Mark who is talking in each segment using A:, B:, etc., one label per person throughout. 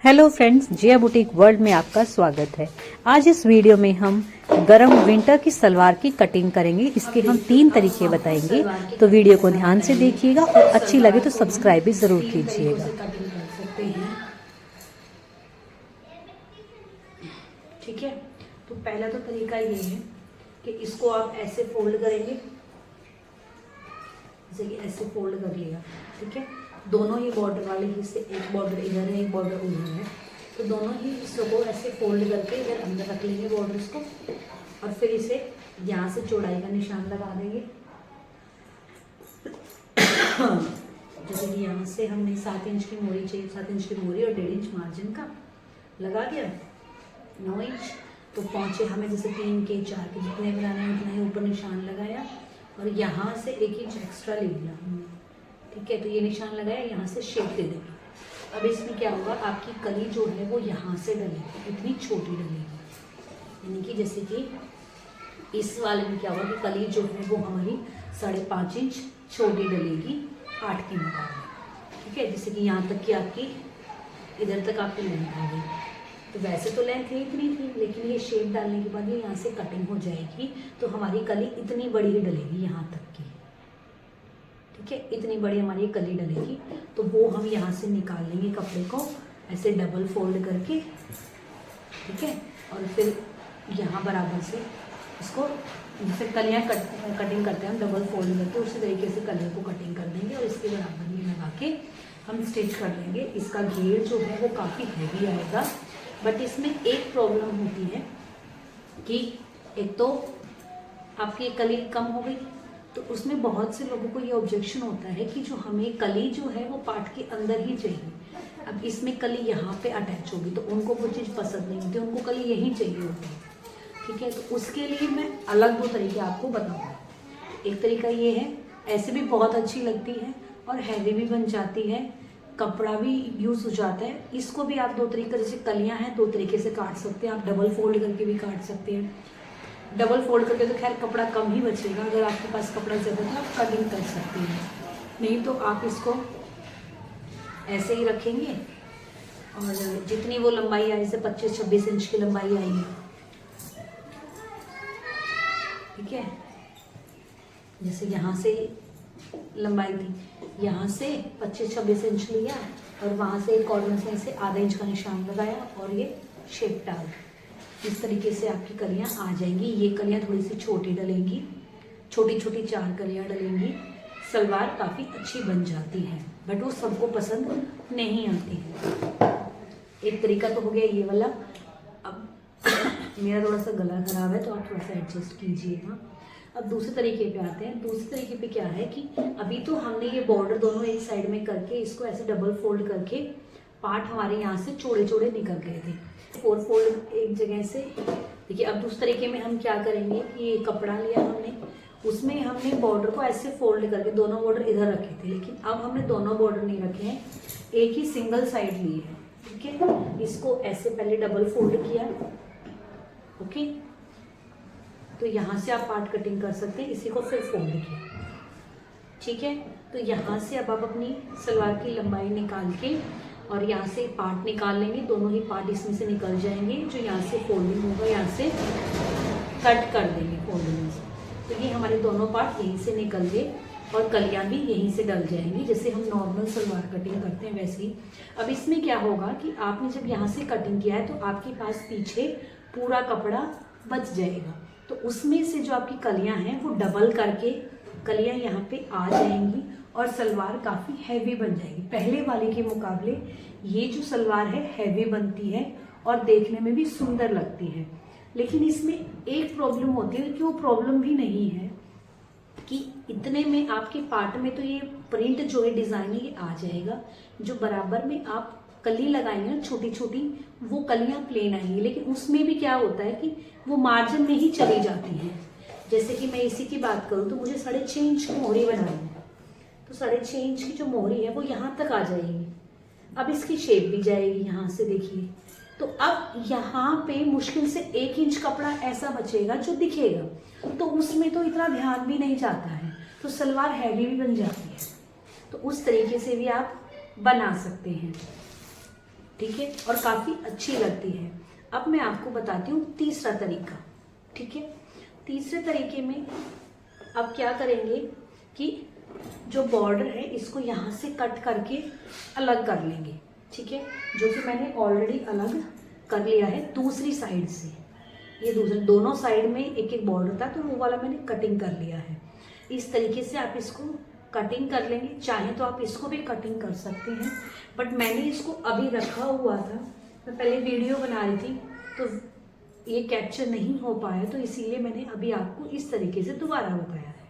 A: Hello friends, जिया boutique world में आपका स्वागत है। आज इस वीडियो में हम गरम विंटर की सलवार की कटिंग करेंगे। इसके हम 3 तरीके बताएंगे, तो वीडियो को ध्यान से देखिएगा और अच्छी लगे तो सब्सक्राइब भी जरूर कीजिएगा।
B: ठीक है, तो पहला तो तरीका ये है कि इसको आप ऐसे फोल्ड करेंगे, जैसे कि ऐसे फोल्ड कर लिया। ठीक है, दोनों ही बॉर्डर वाले हिस्से, एक बॉर्डर इधर है एक बॉर्डर उधर है, तो दोनों ही हिस्सों को ऐसे फोल्ड करके इधर अंदर रख लेंगे बॉर्डर्स को, और फिर इसे यहाँ से चौड़ाई का निशान लगा देंगे। जैसे कि यहाँ से हमने 7 इंच की मोरी चाहिए, 7 इंच की मोरी और 1.5 इंच मार्जिन का लगा दिया, 9 इंच। तो पहुँचे हमें जैसे 3 के 4 के जितने बनाने हैं उतना ही ऊपर निशान लगाया, और यहाँ से 1 इंच एक्स्ट्रा ले लिया हमने। ठीक है, तो ये निशान लगाया, यहाँ से शेप दे देंगे। अब इसमें क्या होगा, आपकी कली जो है वो यहाँ से डलेगी, इतनी छोटी डलेगी, यानी कि जैसे कि इस वाले में क्या होगा कि कली जो है वो हमारी 5.5 इंच छोटी डलेगी 8 के मुकाबले। ठीक है, जैसे कि यहाँ तक कि आपकी इधर तक आपकी लेंथ आ गई। तो वैसे तो लेंथ है इतनी थी, लेकिन ये शेप डालने के बाद ये यहाँ से कटिंग हो जाएगी, तो हमारी कली इतनी बड़ी ही डलेगी यहाँ तक की। ठीक है, इतनी बड़ी हमारी कली डलेगी, तो वो हम यहाँ से निकाल लेंगे कपड़े को ऐसे डबल फोल्ड करके। ठीक है, और फिर यहाँ बराबर से इसको जैसे कलियाँ कटिंग करते हैं हम डबल फोल्ड करके, उसी तरीके से कलियों को कटिंग कर देंगे और इसके बराबर में लगा के हम स्टिच कर लेंगे। इसका घेर जो है वो काफ़ी हैवी आएगा, बट इसमें एक प्रॉब्लम होती है कि एक तो आपकी कली कम हो गई, तो उसमें बहुत से लोगों को ये ऑब्जेक्शन होता है कि जो हमें कली जो है वो पार्ट के अंदर ही चाहिए। अब इसमें कली यहाँ पे अटैच होगी तो उनको वो चीज़ पसंद नहीं होती, उनको कली यहीं चाहिए होती है। ठीक है, तो उसके लिए मैं अलग 2 तरीके आपको बताऊँगा। एक तरीका ये है, ऐसे भी बहुत अच्छी लगती है और हैवी भी बन जाती है, कपड़ा भी यूज़ हो जाता है। इसको भी आप 2 तरीके, जैसे कलियाँ हैं 2 तरीके से काट सकते हैं। आप डबल फोल्ड करके भी काट सकते हैं। डबल फोल्ड करके तो खैर कपड़ा कम ही बचेगा, अगर आपके पास कपड़ा ज़्यादा है आप कटिंग कर सकते हैं, नहीं तो आप इसको ऐसे ही रखेंगे और जितनी वो लंबाई आई, जैसे 25-26 इंच की लंबाई आई है। ठीक है, जैसे यहाँ से लंबाई थी, यहाँ से 25-26 इंच लिया और वहाँ से एक कॉर्नर से ऐसे आधा इंच का निशान लगाया और ये शेप डाल। इस तरीके से आपकी कलियाँ आ जाएंगी। ये कलियाँ थोड़ी सी छोटी डलेंगी, छोटी छोटी 4 कलियाँ डलेंगी। सलवार काफ़ी अच्छी बन जाती है, बट वो सबको पसंद नहीं आती है। एक तरीका तो हो गया ये वाला। अब मेरा थोड़ा सा गला खराब है तो आप थोड़ा सा एडजस्ट कीजिएगा। अब दूसरे तरीके पे आते हैं। दूसरे तरीके पे क्या है कि अभी तो हमने ये बॉर्डर दोनों एक साइड में करके इसको ऐसे डबल फोल्ड करके पार्ट हमारे यहाँ से चौड़े चौड़े निकल गए थे, 4 फोल्ड एक जगह से। देखिए, अब दूसरे तरीके में हम क्या करेंगे कि ये कपड़ा लिया हमने, उसमें हमने बॉर्डर को ऐसे फोल्ड करके दोनों बॉर्डर इधर रखे थे, लेकिन अब हमने दोनों बॉर्डर नहीं रखे हैं, एक ही सिंगल साइड ली है। ठीक है, इसको ऐसे पहले डबल फोल्ड किया। ओके, तो यहाँ से आप पार्ट कटिंग कर सकते हैं, इसी को फिर फोल्ड किया। ठीक है, तो यहाँ से अब आप अपनी सलवार की लंबाई निकाल के और यहाँ से पार्ट निकाल लेंगे, दोनों ही पार्ट इसमें से निकल जाएंगे। जो यहाँ से फोल्डिंग होगा यहाँ से कट कर देंगे फोल्डिंग से, तो ये हमारे दोनों पार्ट यहीं से निकल गए और कलियाँ भी यहीं से डल जाएंगी, जैसे हम नॉर्मल सलवार कटिंग करते हैं वैसे ही। अब इसमें क्या होगा कि आपने जब यहाँ से कटिंग किया है तो आपके पास पीछे पूरा कपड़ा बच जाएगा, तो उसमें से जो आपकी कलियाँ हैं वो डबल करके कलियाँ यहाँ पे आ जाएंगी और सलवार काफ़ी हैवी बन जाएगी। पहले वाले के मुकाबले ये जो सलवार है हैवी बनती है और देखने में भी सुंदर लगती है। लेकिन इसमें एक प्रॉब्लम होती है कि वो प्रॉब्लम भी नहीं है कि इतने में आपके पार्ट में तो ये प्रिंट जो है डिज़ाइन ये आ जाएगा, जो बराबर में आप कली लगाएंगे ना छोटी छोटी, वो कलियाँ प्लेन आएंगी, लेकिन उसमें भी क्या होता है कि वो मार्जिन में ही चली जाती हैं। जैसे कि मैं इसी की बात करूँ तो मुझे 6.5 इंच की मोहरी बनानी है, तो 6.5 इंच की जो मोहरी है वो यहाँ तक आ जाएगी। अब इसकी शेप भी जाएगी यहाँ से, देखिए। तो अब यहाँ पे मुश्किल से 1 इंच कपड़ा ऐसा बचेगा जो दिखेगा, तो उसमें तो इतना ध्यान भी नहीं जाता है, तो सलवार हैवी भी बन जाती है। तो उस तरीके से भी आप बना सकते हैं। ठीक है, और काफ़ी अच्छी लगती है। अब मैं आपको बताती हूँ तीसरा तरीका। ठीक है, तीसरे तरीके में अब क्या करेंगे कि जो बॉर्डर है इसको यहाँ से कट करके अलग कर लेंगे। ठीक है, जो कि मैंने ऑलरेडी अलग कर लिया है दूसरी साइड से। ये दूसरे दोनों साइड में एक एक बॉर्डर था तो वो वाला मैंने कटिंग कर लिया है। इस तरीके से आप इसको कटिंग कर लेंगे। चाहे तो आप इसको भी कटिंग कर सकते हैं, बट मैंने इसको अभी रखा हुआ था, मैं पहले वीडियो बना रही थी तो ये कैप्चर नहीं हो पाया, तो इसीलिए मैंने अभी आपको इस तरीके से दोबारा बताया है।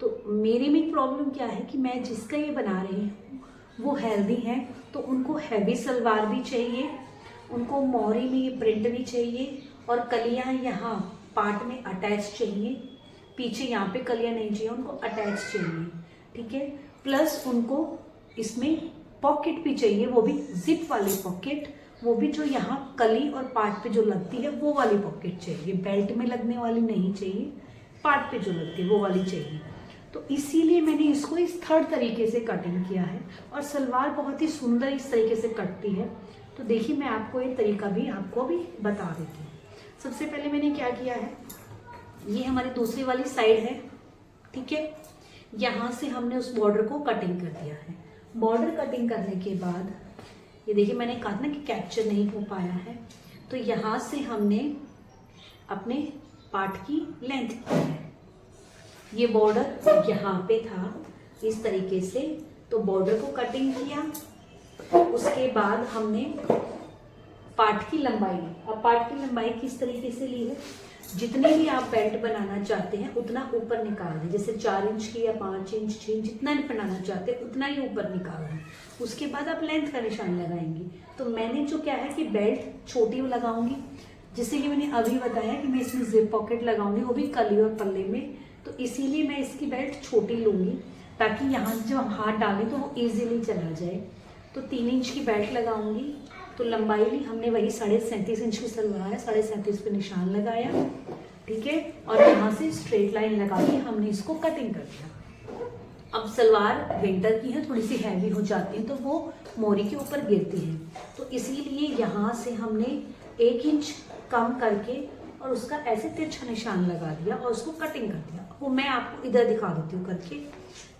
B: तो मेरी में प्रॉब्लम क्या है कि मैं जिसका ये बना रही हूँ वो हेल्दी है, तो उनको हैवी सलवार भी चाहिए, उनको मोहरी में ये प्रिंट भी चाहिए, और कलियाँ यहाँ पार्ट में अटैच चाहिए, पीछे यहाँ पे कलियाँ नहीं चाहिए, उनको अटैच चाहिए। ठीक है, प्लस उनको इसमें पॉकेट भी चाहिए, वो भी जिप वाली पॉकेट, वो भी जो यहाँ कली और पार्ट पे जो लगती है वो वाली पॉकेट चाहिए, बेल्ट में लगने वाली नहीं चाहिए, पार्ट पे जो लगती है वो वाली चाहिए। तो इसीलिए मैंने इसको इस थर्ड तरीके से कटिंग किया है, और सलवार बहुत ही सुंदर इस तरीके से कटती है। तो देखिए मैं आपको ये तरीका भी आपको अभी बता देती हूँ। सबसे पहले मैंने क्या किया है, ये हमारी दूसरी वाली साइड है। ठीक है, यहाँ से हमने उस बॉर्डर को कटिंग कर दिया है। बॉर्डर कटिंग करने के बाद ये देखिए मैंने कहा ना कि कैप्चर नहीं हो पाया है, तो यहाँ से हमने अपने पार्ट की लेंथ की है। ये बॉर्डर यहाँ पे था इस तरीके से, तो बॉर्डर को कटिंग किया। उसके बाद हमने पार्ट की लंबाई ली। अब पार्ट की लंबाई किस तरीके से ली है, जितने भी आप बेल्ट बनाना चाहते हैं उतना ऊपर निकाल दें, जैसे 4 इंच की या 5 इंच 6 इंच जितना बनाना चाहते हैं उतना ही ऊपर निकाल दें। उसके बाद आप लेंथ का निशान लगाएंगे। तो मैंने जो क्या है कि बेल्ट छोटी लगाऊंगी, जैसे कि मैंने अभी बताया कि मैं इसमें जिप पॉकेट लगाऊंगी, वो भी कली और पल्ले में, तो इसीलिए मैं इसकी बेल्ट छोटी लूंगी ताकि यहाँ जो हम हाथ डालें तो वो ईजिली चला जाए। तो 3 इंच की बेल्ट लगाऊंगी। तो लंबाई भी हमने वही 37.5 इंच की सलवार है, 37.5 पे निशान लगाया। ठीक है, और यहाँ से स्ट्रेट लाइन लगा के हमने इसको कटिंग कर दिया। अब सलवार विंटर की है, थोड़ी सी हैवी हो जाती है तो वो मोरी के ऊपर गिरती है, तो इसीलिए यहाँ से हमने 1 इंच कम करके और उसका ऐसे तिरछा निशान लगा दिया और उसको कटिंग कर दिया। वो मैं आपको इधर दिखा देती हूँ करके,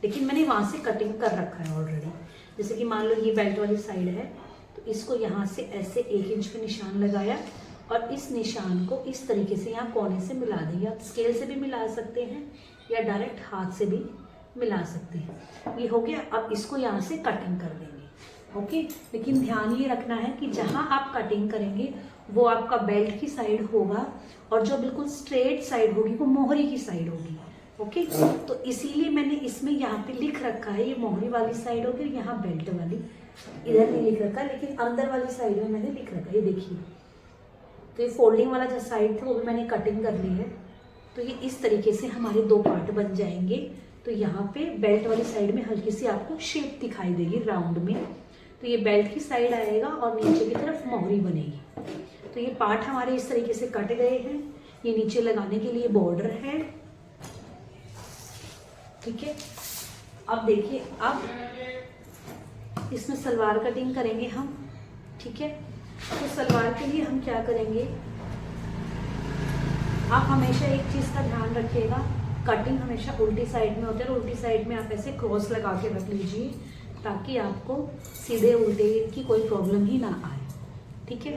B: लेकिन मैंने वहाँ से कटिंग कर रखा है ऑलरेडी। जैसे कि मान लो ये बेल्ट वाली साइड है, तो इसको यहाँ से ऐसे 1 इंच पे निशान लगाया और इस निशान को इस तरीके से यहाँ कोने से मिला देंगे। आप स्केल से भी मिला सकते हैं या डायरेक्ट हाथ से भी मिला सकते हैं। ये हो गया। अब इसको यहाँ से कटिंग कर देंगे। ओके, लेकिन ध्यान ये रखना है कि जहाँ आप कटिंग करेंगे वो आपका बेल्ट की साइड होगा और जो बिल्कुल स्ट्रेट साइड होगी वो मोहरी की साइड होगी। ओके, तो इसीलिए मैंने इसमें यहाँ पे लिख रखा है ये मोहरी वाली साइड होगी, यहाँ बेल्ट वाली। इधर नहीं लिख रखा, लेकिन अंदर वाली साइड में मैंने लिख रखा है। ये देखिए, तो ये फोल्डिंग वाला जो साइड था वो भी मैंने कटिंग कर ली है। तो ये इस तरीके से हमारे 2 पार्ट बन जाएंगे। तो यहाँ पे बेल्ट वाली साइड में हल्की सी आपको शेप दिखाई देगी राउंड में, तो ये बेल्ट की साइड आएगा और नीचे की तरफ मोहरी बनेगी। तो ये पार्ट हमारे इस तरीके से कट गए हैं। ये नीचे लगाने के लिए बॉर्डर है। ठीक है, अब देखिए, अब इसमें सलवार कटिंग करेंगे हम। ठीक है, तो सलवार के लिए हम क्या करेंगे, आप हमेशा एक चीज का ध्यान रखिएगा, कटिंग हमेशा उल्टी साइड में होती है और उल्टी साइड में आप ऐसे क्रॉस लगा के रख लीजिए ताकि आपको सीधे उल्टे की कोई प्रॉब्लम ही ना आए। ठीक है,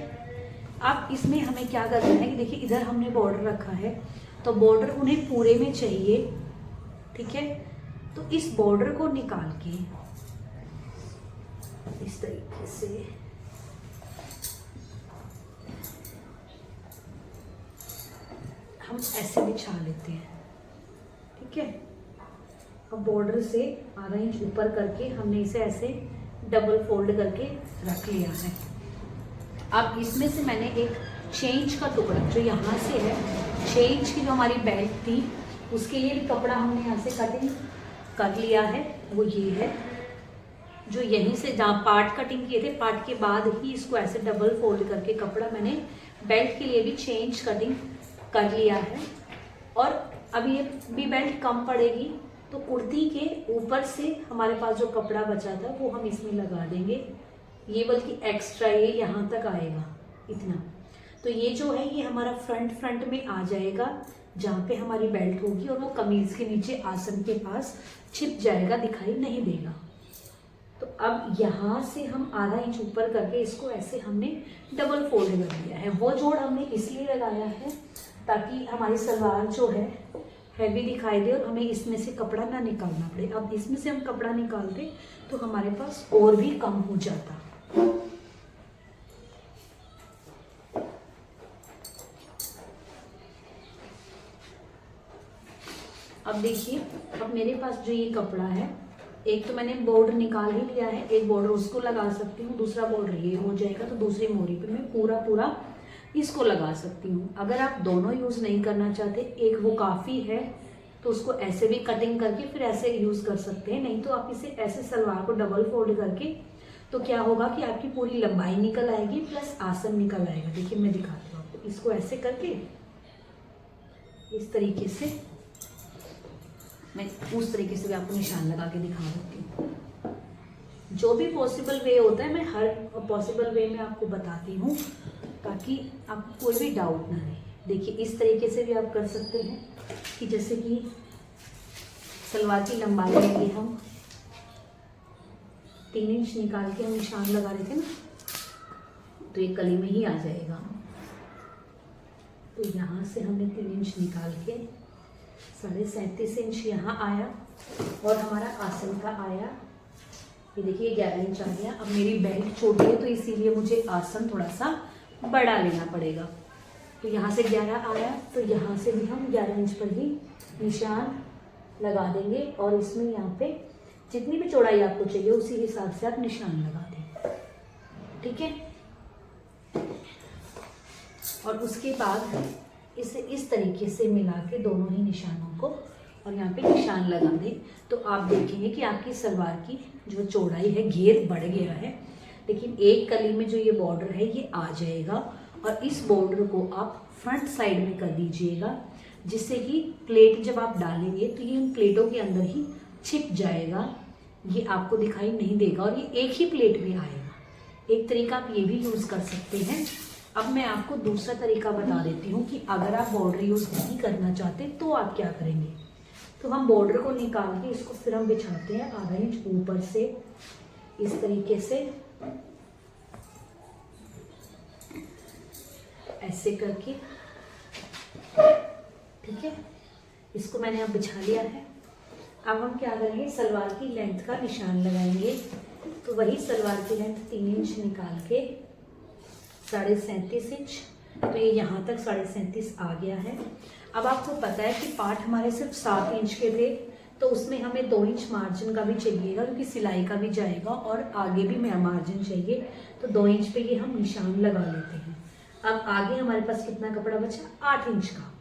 B: अब इसमें हमें क्या करना है कि देखिए इधर हमने बॉर्डर रखा है, तो बॉर्डर उन्हें पूरे में चाहिए। ठीक है, तो इस बॉर्डर को निकाल के इस तरीके से हम ऐसे बिछा लेते हैं। ठीक है, अब बॉर्डर से आधा इंच ऊपर करके हमने इसे ऐसे डबल फोल्ड करके रख लिया है। अब इसमें से मैंने एक 6 इंच का टुकड़ा जो यहाँ से है, 6 इंच की जो हमारी बेल्ट थी उसके लिए भी कपड़ा हमने यहाँ से कटिंग कर लिया है। वो ये है जो यहीं से जहाँ पार्ट कटिंग किए थे, पार्ट के बाद ही इसको ऐसे डबल फोल्ड करके कपड़ा मैंने बेल्ट के लिए भी 6 इंच कटिंग कर लिया है। और अब ये भी बेल्ट कम पड़ेगी तो कुर्ती के ऊपर से हमारे पास जो कपड़ा बचा था वो हम इसमें लगा देंगे। ये बल्कि एक्स्ट्रा ये यहाँ तक आएगा इतना। तो ये जो है ये हमारा फ्रंट में आ जाएगा जहाँ पे हमारी बेल्ट होगी, और वो कमीज के नीचे आसन के पास छिप जाएगा, दिखाई नहीं देगा। तो अब यहाँ से हम आधा इंच ऊपर करके इसको ऐसे हमने डबल फोल्ड कर दिया है। वो जोड़ हमने इसलिए लगाया है ताकि हमारी सलवार जो है हैवी दिखाई दे और हमें इसमें से कपड़ा ना निकालना पड़े। अब इसमें से हम कपड़ा निकालते तो हमारे पास और भी कम हो जाता। अब देखिए, अब मेरे पास जो ये कपड़ा है, एक तो मैंने बॉर्डर निकाल ही लिया है, एक बॉर्डर उसको लगा सकती हूँ, दूसरा बॉर्डर ये हो जाएगा, तो दूसरी मोरी पे मैं पूरा इसको लगा सकती हूँ। अगर आप दोनों यूज नहीं करना चाहते, एक वो काफी है तो उसको ऐसे भी कटिंग करके फिर ऐसे यूज कर सकते हैं, नहीं तो आप इसे ऐसे सलवार को डबल फोल्ड करके, तो क्या होगा कि आपकी पूरी लंबाई निकल आएगी प्लस आसन निकल आएगा। देखिए मैं दिखाती हूँ आपको, इसको ऐसे करके इस तरीके से, मैं उस तरीके से भी आपको निशान लगा के दिखा देती हूँ। जो भी पॉसिबल वे होता है मैं हर पॉसिबल वे में आपको बताती हूँ ताकि आपको कोई भी डाउट ना रहे। देखिए इस तरीके से भी आप कर सकते हैं कि जैसे कि सलवार की लंबाई लेंगे हम 3 इंच निकाल के हम निशान लगा रहे थे ना, तो ये कली में ही आ जाएगा। तो यहाँ से हमने 3 इंच निकाल के 37.5 इंच यहाँ आया और हमारा आसन का आया, ये देखिए 11 इंच आ गया। अब मेरी बेल्ट छोटी है तो इसीलिए मुझे आसन थोड़ा सा बड़ा लेना पड़ेगा। तो यहाँ से 11 आया, तो यहाँ से भी हम 11 इंच पर ही निशान लगा देंगे और इसमें यहाँ पे जितनी भी चौड़ाई आपको चाहिए उसी हिसाब से आप निशान लगा दें, ठीक है। और उसके बाद इसे इस तरीके से मिला के दोनों ही निशानों को और यहाँ पे निशान लगा दें, तो आप देखेंगे कि आपकी सलवार की जो चौड़ाई है घेर बढ़ गया है। लेकिन एक कली में जो ये बॉर्डर है ये आ जाएगा और इस बॉर्डर को आप फ्रंट साइड में कर दीजिएगा, जिससे कि प्लेट जब आप डालेंगे तो ये इन प्लेटों के अंदर ही छिप जाएगा, ये आपको दिखाई नहीं देगा और ये एक ही प्लेट में आएगा। एक तरीका आप ये भी यूज़ कर सकते हैं। अब मैं आपको दूसरा तरीका बता देती हूँ कि अगर आप बॉर्डर यूज़ नहीं करना चाहते तो आप क्या करेंगे। तो हम बॉर्डर को निकाल के इसको फिर हम बिछाते हैं आधा इंच ऊपर से इस तरीके से ऐसे करके, ठीक है। इसको मैंने अब बिछा लिया है। अब हम क्या करेंगे, सलवार की लेंथ का निशान लगाएंगे। तो वही सलवार की लेंथ 3 इंच निकाल के 37.5 इंच, तो ये यहाँ तक 37.5 आ गया है। अब आपको पता है कि पार्ट हमारे सिर्फ 7 इंच के थे, तो उसमें हमें 2 इंच मार्जिन का भी चाहिएगा क्योंकि सिलाई का भी जाएगा और आगे भी मार्जिन चाहिए, तो 2 इंच पे ये हम निशान लगा लेते हैं। अब आगे हमारे पास कितना कपड़ा बचा, 8 इंच का,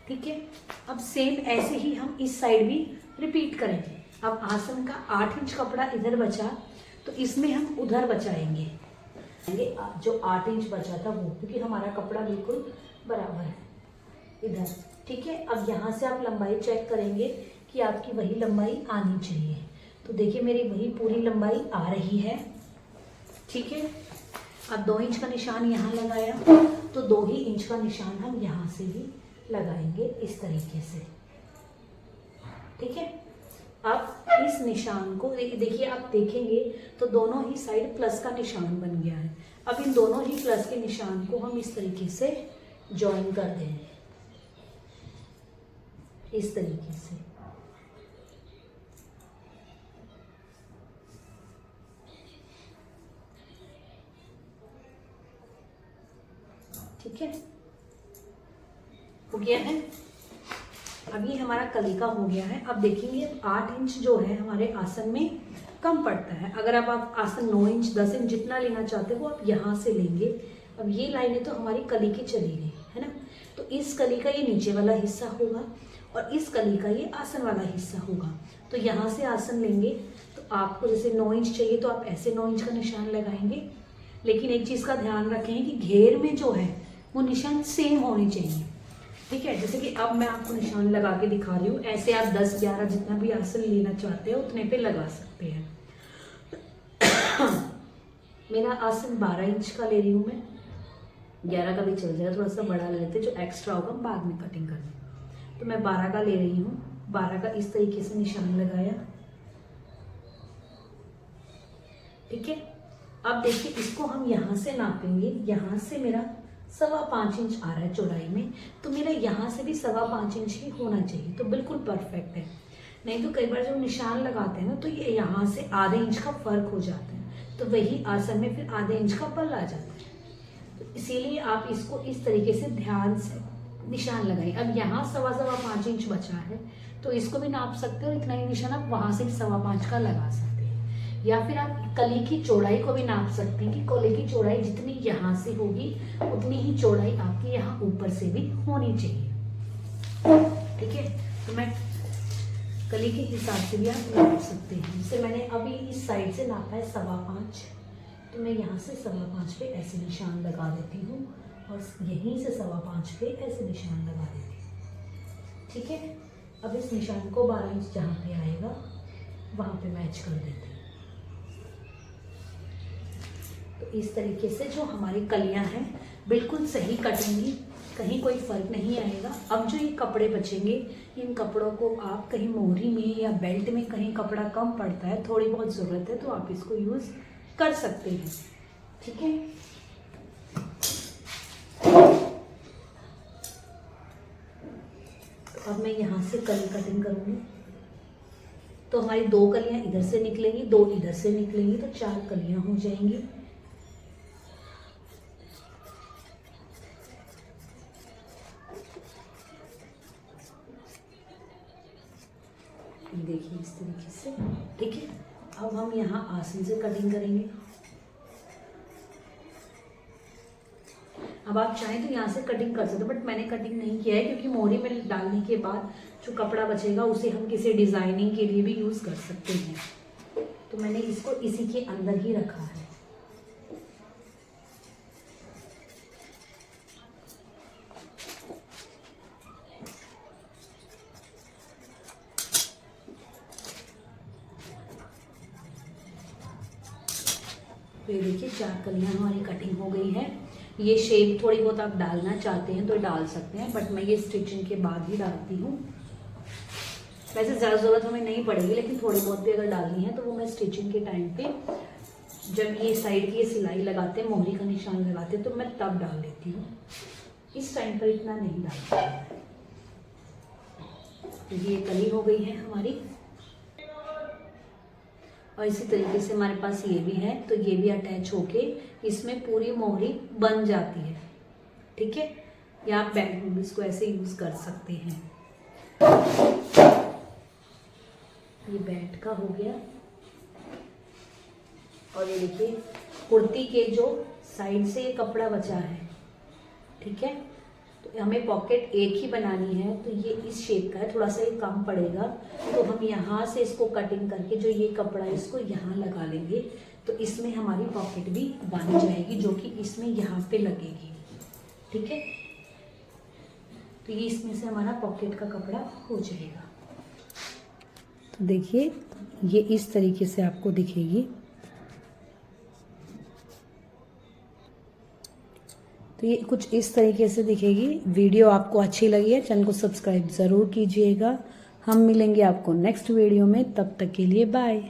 B: ठीक है। अब सेम ऐसे ही हम इस साइड भी रिपीट करेंगे। अब आसन का 8 इंच कपड़ा इधर बचा, तो इसमें हम उधर बचाएंगे जो 8 इंच बचा था वो, क्योंकि हमारा कपड़ा बिल्कुल बराबर है इधर, ठीक है। अब यहाँ से आप लंबाई चेक करेंगे कि आपकी वही लंबाई आनी चाहिए। तो देखिए मेरी वही पूरी लंबाई आ रही है, ठीक है। अब 2 इंच का निशान यहाँ लगाया, तो 2 ही इंच का निशान हम यहाँ से भी लगाएंगे इस तरीके से, ठीक है। अब इस निशान को देखिए, आप देखेंगे तो दोनों ही साइड प्लस का निशान बन गया है। अब इन दोनों ही प्लस के निशान को हम इस तरीके से ज्वाइन कर देंगे, इस तरीके से, ठीक है। हो गया है। अब ये हमारा कली का हो गया है। अब देखेंगे 8 इंच जो है हमारे आसन में कम पड़ता है। अगर अब आप आसन 9 इंच 10 इंच जितना लेना चाहते हो आप यहाँ से लेंगे। अब ये लाइनें तो हमारी कली की चली गई है ना, तो इस कली का ये नीचे वाला हिस्सा होगा और इस कली का ये आसन वाला हिस्सा होगा। तो यहाँ से आसन लेंगे तो आपको जैसे 9 इंच चाहिए तो आप ऐसे 9 इंच का निशान लगाएंगे। लेकिन एक चीज़ का ध्यान रखें कि घेर में जो है वो निशान सेम होने चाहिए, ठीक है। जैसे कि अब मैं आपको निशान लगा के दिखा रही हूँ, ऐसे आप 10-11 जितना भी आसन लेना चाहते हो उतने पे लगा सकते हैं। मेरा आसन 12 इंच का ले रही हूँ मैं, 11 का भी चल जाएगा, थोड़ा सा बड़ा ले लेते, जो एक्स्ट्रा होगा बाद में कटिंग करनी। तो मैं 12 का ले रही हूँ, 12 का इस तरीके से निशान लगाया, ठीक है। अब देखिए इसको हम यहाँ से नापेंगे, यहाँ से मेरा 5.25 इंच आ रहा है चौड़ाई में, तो मेरा यहाँ से भी 5.25 इंच ही होना चाहिए, तो बिल्कुल परफेक्ट है। नहीं तो कई बार जब निशान लगाते हैं ना तो ये यहाँ से आधे इंच का फर्क हो जाता है, तो वही आसन में फिर आधे इंच का पल आ जाता है। तो इसीलिए आप इसको इस तरीके से ध्यान से निशान लगाइए। अब यहाँ 5.25 इंच बचा है, तो इसको भी नाप सकते हो, और इतना ही निशान आप वहाँ से 5.25 का लगा सकते हैं। या फिर आप कली की चौड़ाई को भी नाप सकते हैं कि कली की चौड़ाई जितनी यहाँ से होगी उतनी ही चौड़ाई आपकी यहाँ ऊपर से भी होनी चाहिए, ठीक है। तो मैं कली के हिसाब से भी आप नाप सकते हैं। जैसे मैंने अभी इस साइड से नापा है 5.25, तो मैं यहाँ से 5.25 पे ऐसे निशान लगा देती हूँ, और यहीं से 5.25 पे ऐसे निशान लगा देती हूँ, ठीक है। अब इस निशान को 12 इंच जहाँ पे आएगा वहाँ पे मैच कर देते हैं। तो इस तरीके से जो हमारी कलियाँ हैं बिल्कुल सही कटेंगी, कहीं कोई फर्क नहीं आएगा। अब जो ये कपड़े बचेंगे, इन कपड़ों को आप कहीं मोहरी में या बेल्ट में कहीं कपड़ा कम पड़ता है, थोड़ी बहुत ज़रूरत है, तो आप इसको यूज़ कर सकते हैं, ठीक है। तो अब मैं यहाँ से कली कटिंग करूँगी, तो हमारी 2 कलियाँ इधर से निकलेंगी, 2 इधर से निकलेंगी, तो 4 कलियाँ हो जाएंगी। देखिए इस तरीके से, ठीक है। अब हम यहाँ आसन से कटिंग करेंगे। अब आप चाहें तो यहाँ से कटिंग कर सकते हो, बट मैंने कटिंग नहीं किया है क्योंकि मोहरी में डालने के बाद जो कपड़ा बचेगा उसे हम किसी डिजाइनिंग के लिए भी यूज कर सकते हैं, तो मैंने इसको इसी के अंदर ही रखा है। तो ये देखिए 4 कलियां हमारी कटिंग हो गई है। ये शेप थोड़ी बहुत आप डालना चाहते हैं तो डाल सकते हैं, बट मैं ये स्टिचिंग के बाद ही डालती हूँ। वैसे ज़्यादा ज़रूरत हमें नहीं पड़ेगी, लेकिन थोड़ी बहुत भी अगर डालनी है तो वो मैं स्टिचिंग के टाइम पे, जब ये साइड की ये सिलाई लगाते हैं, मोहरी का निशान लगाते हैं, तो मैं तब डाल लेती हूँ। इस टाइम पर इतना नहीं डालती। तो ये कली हो गई है हमारी, और इसी तरीके से हमारे पास ये भी है, तो ये भी अटैच होके इसमें पूरी मोहरी बन जाती है, ठीक है। या आप बेल्ट में भी इसको ऐसे यूज कर सकते हैं। ये बेल्ट का हो गया, और ये देखिए कुर्ती के जो साइड से ये कपड़ा बचा है, ठीक है। तो हमें पॉकेट एक ही बनानी है, तो ये इस शेप का है, थोड़ा सा ये कम पड़ेगा, तो हम यहाँ से इसको कटिंग करके जो ये कपड़ा है इसको यहाँ लगा लेंगे, तो इसमें हमारी पॉकेट भी बन जाएगी, जो कि इसमें यहाँ पे लगेगी, ठीक है। तो ये इसमें से हमारा पॉकेट का कपड़ा हो जाएगा। तो देखिए ये इस तरीके से आपको दिखेगी। तो ये कुछ इस तरीके से दिखेगी। वीडियो आपको अच्छी लगी है, चैनल को सब्सक्राइब ज़रूर कीजिएगा। हम मिलेंगे आपको नेक्स्ट वीडियो में, तब तक के लिए बाय।